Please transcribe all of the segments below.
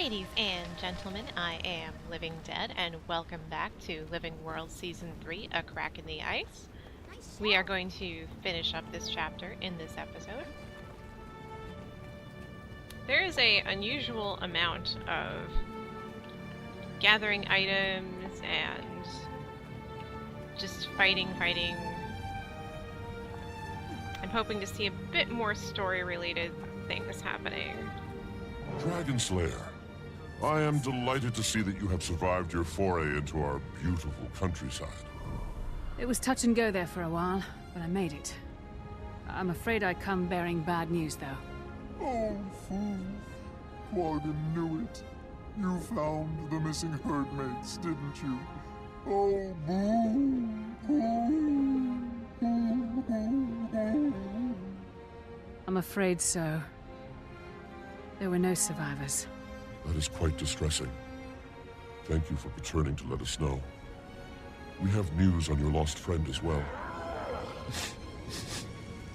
Ladies and gentlemen, I am Living Dead, and welcome back to Living World Season 3, A Crack in the Ice. We are going to finish up this chapter in this episode. There is an unusual amount of gathering items and just fighting. I'm hoping to see a bit more story-related things happening. Dragon Slayer, I am delighted to see that you have survived your foray into our beautiful countryside. It was touch and go there for a while, but I made it. I'm afraid I come bearing bad news, though. Oh, fool. Quaggan knew it. You found the missing herdmates, didn't you? Oh, boo! I'm afraid so. There were no survivors. That is quite distressing. Thank you for returning to let us know. We have news on your lost friend as well.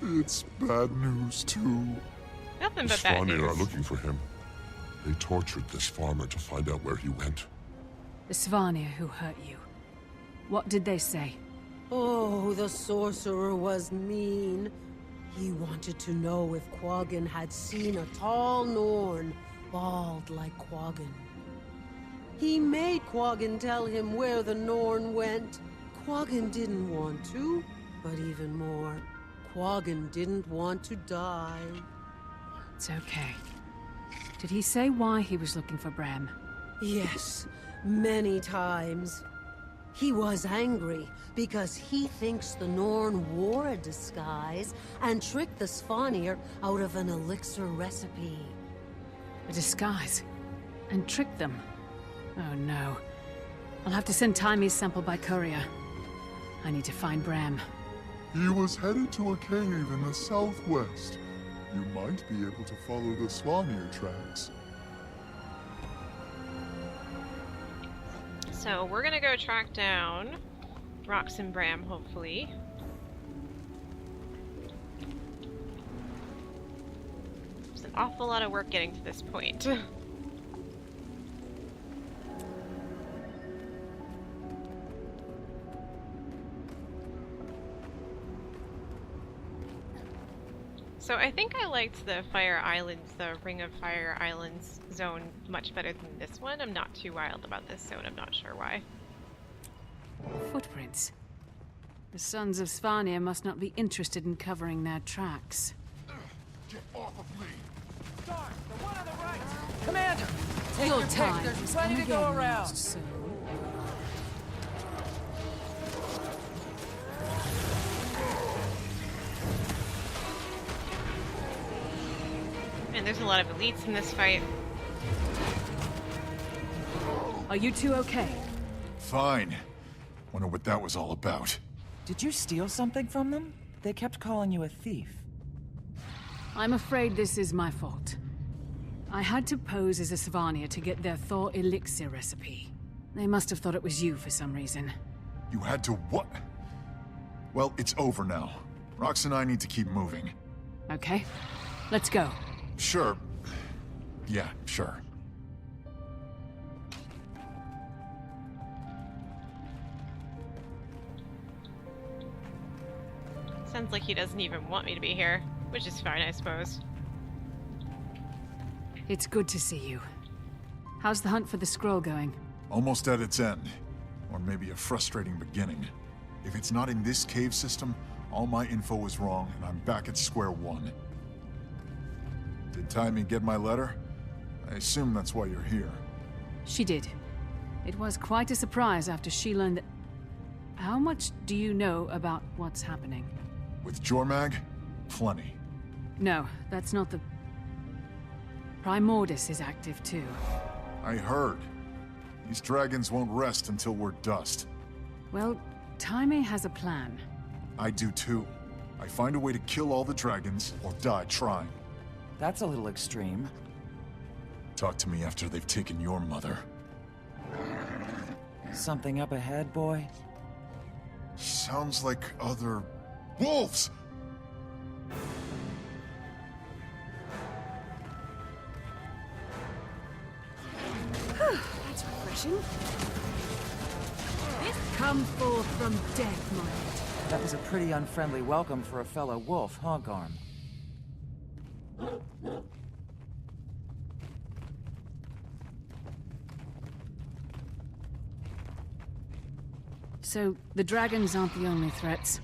It's bad news, too. Nothing The but bad Svanir are news. looking for him. They tortured this farmer to find out where he went. The Svanir who hurt you. What did they say? Oh, the sorcerer was mean. He wanted to know if Quaggan had seen a tall Norn, bald like Quaggan. He made Quaggan tell him where the Norn went. Quaggan didn't want to, but even more, Quaggan didn't want to die. It's okay. Did he say why he was looking for Braham? Yes, many times. He was angry because he thinks the Norn wore a disguise and tricked the Svanir out of an elixir recipe. A disguise? And trick them? Oh no. I'll have to send Timy's sample by courier. I need to find Braham. He was headed to a cave in the southwest. You might be able to follow the Svanir tracks. So we're gonna go track down Rox and Braham, hopefully. There's an awful lot of work getting to this point. So I think I liked the Fire Islands, the Ring of Fire Islands zone much better than this one. I'm not too wild about this zone, I'm not sure why. Footprints. The Sons of Svanir must not be interested in covering their tracks. Get off of me! Start! The one on the right! Commander! Take Your your pick. time There's is plenty to go again around. lost soon. And there's a lot of elites in this fight. Are you two okay? Fine. Wonder what that was all about. Did you steal something from them? They kept calling you a thief. I'm afraid this is my fault. I had to pose as a Svanir to get their Thor elixir recipe. They must have thought it was you for some reason. You had to what? Well, it's over now. Rox and I need to keep moving. Okay, let's go. Sure. Yeah, sure. Sounds like he doesn't even want me to be here, which is fine, I suppose. It's good to see you. How's the hunt for the scroll going? Almost at its end. Or maybe a frustrating beginning. If it's not in this cave system, all my info was wrong, and I'm back at square one. Did Timmy get my letter? I assume that's why you're here. She did. It was quite a surprise after she learned that... How much do you know about what's happening? With Jormag? Plenty. No, that's not the... Primordus is active too. I heard. These dragons won't rest until we're dust. Well, Time has a plan. I do too. I find a way to kill all the dragons, or die trying. That's a little extreme. Talk to me after they've taken your mother. Something up ahead, boy? Sounds like other... wolves! refreshing. Come forth from death, my lord. That was a pretty unfriendly welcome for a fellow wolf, huh, Garm? So, the dragons aren't the only threats.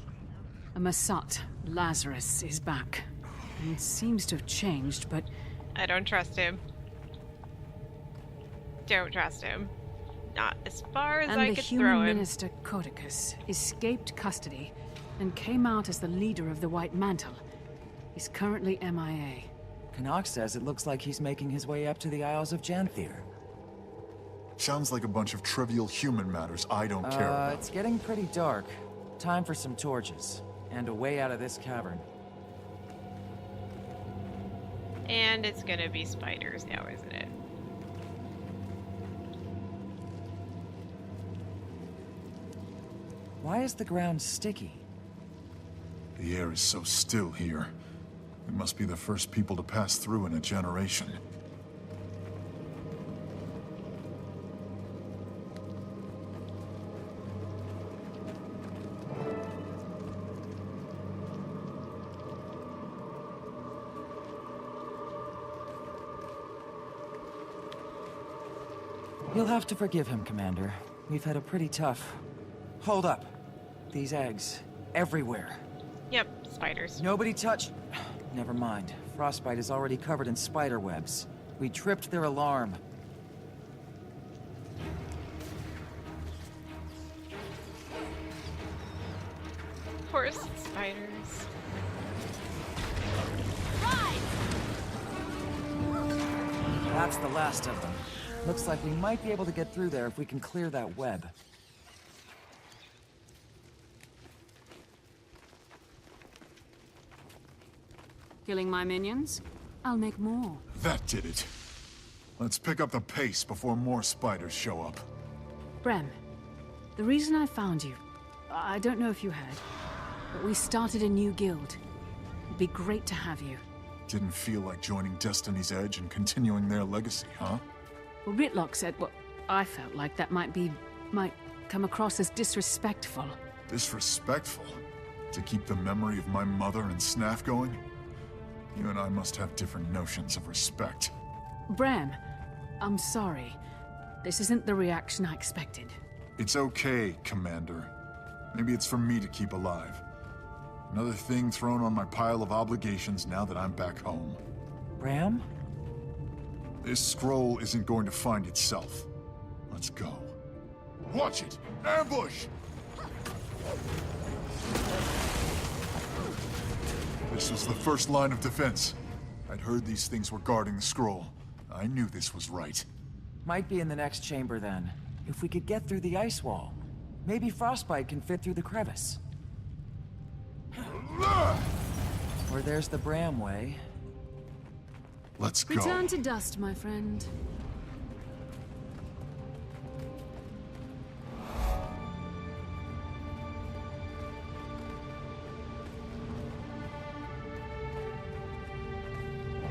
A Masat, Lazarus, is back. He seems to have changed, but I don't trust him. Don't trust him. Not as far as and I the could human throw him. minister Codicus escaped custody and came out as the leader of the White Mantle. He's currently MIA. Canuck says it looks like he's making his way up to the Isles of Janthier. Sounds like a bunch of trivial human matters I don't care about. It's getting pretty dark. Time for some torches. And a way out of this cavern. And it's gonna be spiders now, isn't it? Why is the ground sticky? The air is so still here. We must be the first people to pass through in a generation. You'll have to forgive him, Commander. We've had a pretty tough... Hold up. These eggs. Everywhere. Yep, spiders. Nobody touch... Never mind. Frostbite is already covered in spider webs. We tripped their alarm. Of course, spiders. That's the last of them. Looks like we might be able to get through there if we can clear that web. Killing my minions? I'll make more. That did it. Let's pick up the pace before more spiders show up. Braham, the reason I found you, I don't know if you heard, but we started a new guild. It'd be great to have you. Didn't feel like joining Destiny's Edge and continuing their legacy, huh? Well, Ritlock said, well, I felt like that might come across as disrespectful. Disrespectful? To keep the memory of my mother and Snaff going? You and I must have different notions of respect. Braham, I'm sorry. This isn't the reaction I expected. It's okay, Commander. Maybe it's for me to keep alive. Another thing thrown on my pile of obligations now that I'm back home. Braham? This scroll isn't going to find itself. Let's go. Watch it! Ambush! This was the first line of defense. I'd heard these things were guarding the scroll. I knew this was right. Might be in the next chamber then. If we could get through the ice wall. Maybe Frostbite can fit through the crevice. Or there's the Braham way. Let's go. Return to dust, my friend.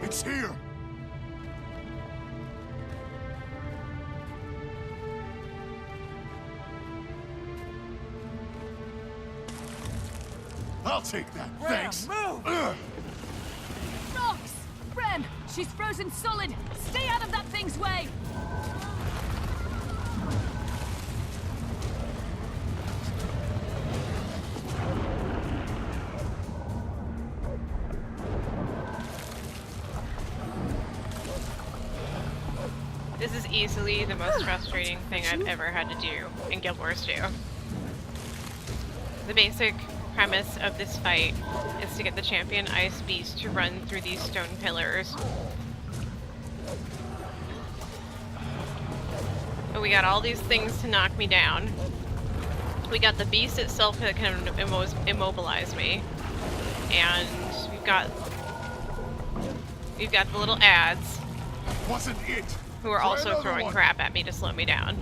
It's here! I'll take that, thanks! Move! Rocks! Braham, she's frozen solid! Stay out of that thing's way! This is easily the most frustrating thing I've ever had to do in Guild Wars 2. The basic premise of this fight is to get the champion ice beast to run through these stone pillars. But we got all these things to knock me down. We got the beast itself that can immobilize me. And we've got the little ads Wasn't it? who are Try also another throwing one. crap at me to slow me down.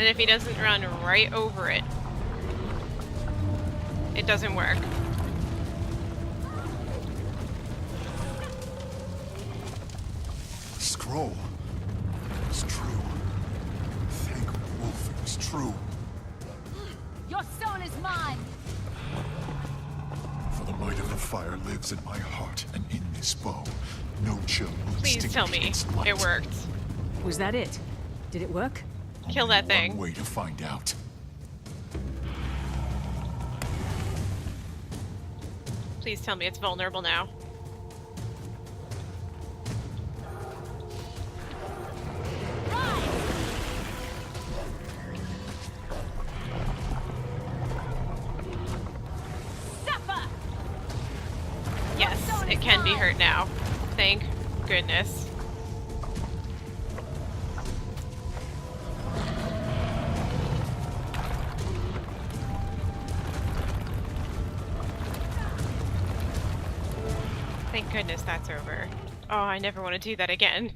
And if he doesn't run right over it, it doesn't work. The scroll. It's true. Thank Wolf, it was true. Your soul is mine! For the might of the fire lives in my heart, and in this bow, no chill will Please tell me extinguish its light. it worked. Was that it? Did it work? Kill Only that thing. One way to find out. Please tell me it's vulnerable now. Yes, it can be hurt now. Thank goodness. Thank goodness that's over. Oh, I never want to do that again.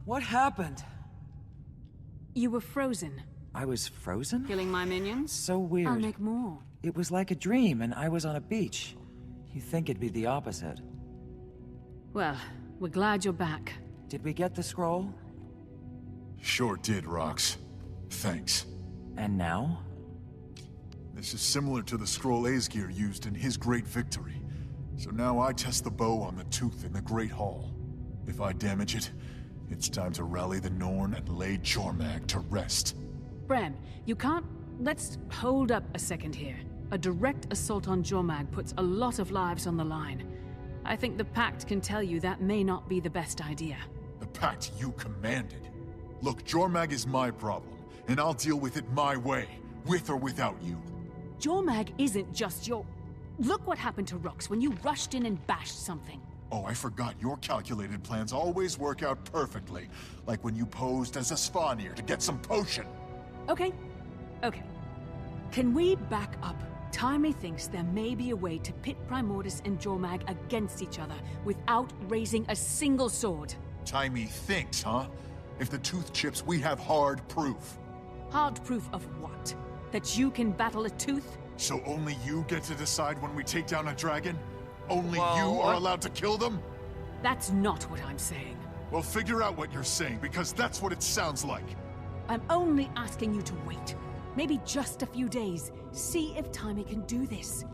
What happened? You were frozen. I was frozen? Killing my minions? So weird. I'll make more. It was like a dream, and I was on a beach. You think it'd be the opposite. Well, we're glad you're back. Did we get the scroll? Sure did, Rox. Thanks. And now? This is similar to the scroll Aesgir used in his great victory. So now I test the bow on the tooth in the Great Hall. If I damage it, it's time to rally the Norn and lay Jormag to rest. Braham, you can't... Let's hold up a second here. A direct assault on Jormag puts a lot of lives on the line. I think the Pact can tell you that may not be the best idea. The pact you commanded. Look, Jormag is my problem, and I'll deal with it my way, with or without you. Jormag isn't just your... Look what happened to Rox when you rushed in and bashed something. Oh, I forgot your calculated plans always work out perfectly. Like when you posed as a Svanir to get some potion. Okay. Can we back up? Timely thinks there may be a way to pit Primordus and Jormag against each other without raising a single sword. Timey thinks, huh? If the tooth chips, we have hard proof. Hard proof of what? That you can battle a tooth? So only you get to decide when we take down a dragon? Only Whoa. you are allowed to kill them? That's not what I'm saying. Well, figure out what you're saying, because that's what it sounds like. I'm only asking you to wait. Maybe just a few days. See if Timey can do this.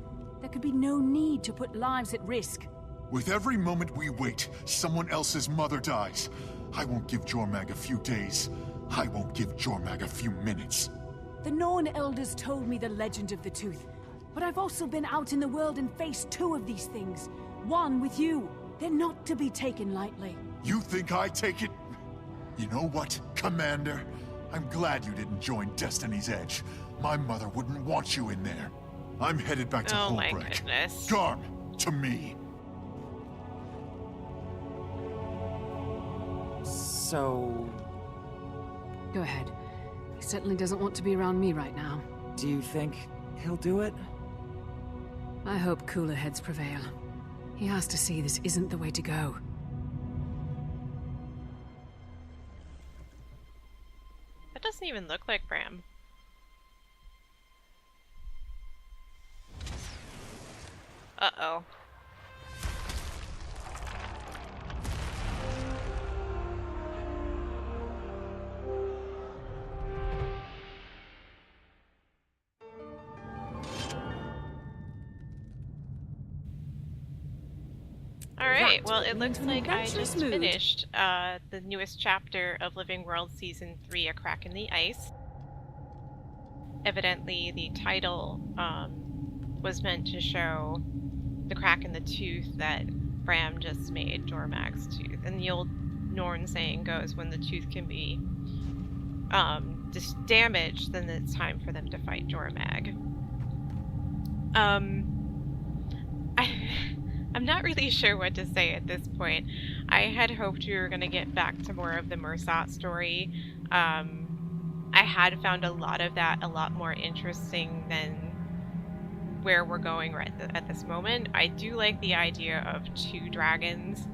There could be no need to put lives at risk. With every moment we wait, someone else's mother dies. I won't give Jormag a few days. I won't give Jormag a few minutes. The Norn elders told me the legend of the tooth. But I've also been out in the world and faced two of these things. One with you. They're not to be taken lightly. You think I take it? You know what, Commander? I'm glad you didn't join Destiny's Edge. My mother wouldn't want you in there. I'm headed back to Oh my Holbrecht. goodness. Garm, to me. So... Go ahead. He certainly doesn't want to be around me right now. do you think he'll do it? I hope cooler heads prevail. He has to see this isn't the way to go. That doesn't even look like Braham. Uh-oh. Alright, well it looks Into an like I adventurous just mood. finished the newest chapter of Living World Season 3, A Crack in the Ice. Evidently the title was meant to show the crack in the tooth that Braham just made, Jormag's tooth. And the old Norn saying goes, when the tooth can be damaged, then it's time for them to fight Jormag. I'm not really sure what to say at this point. I had hoped we were going to get back to more of the Mursat story. I had found a lot of that a lot more interesting than where we're going right at this moment. I do like the idea of two dragons.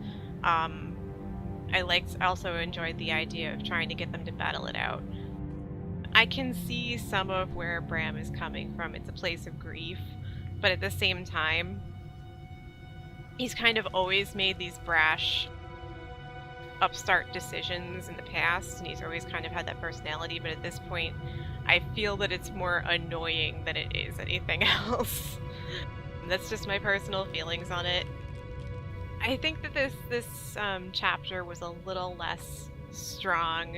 also enjoyed the idea of trying to get them to battle it out. I can see some of where Braham is coming from. It's a place of grief, but at the same time, he's kind of always made these brash, upstart decisions in the past, and he's always kind of had that personality, but at this point, I feel that it's more annoying than it is anything else. That's just my personal feelings on it. I think that this chapter was a little less strong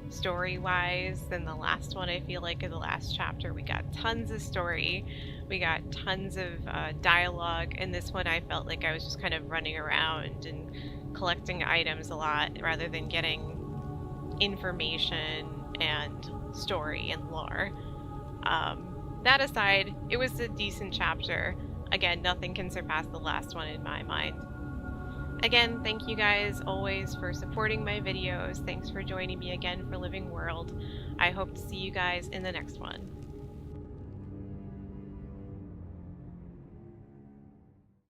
story-wise than the last one. I feel like in the last chapter we got tons of story, we got tons of dialogue, and this one I felt like I was just kind of running around and collecting items a lot rather than getting information and story and lore. That aside, it was a decent chapter. Again, nothing can surpass the last one in my mind. Again, thank you guys always for supporting my videos. Thanks for joining me again for Living World. I hope to see you guys in the next one.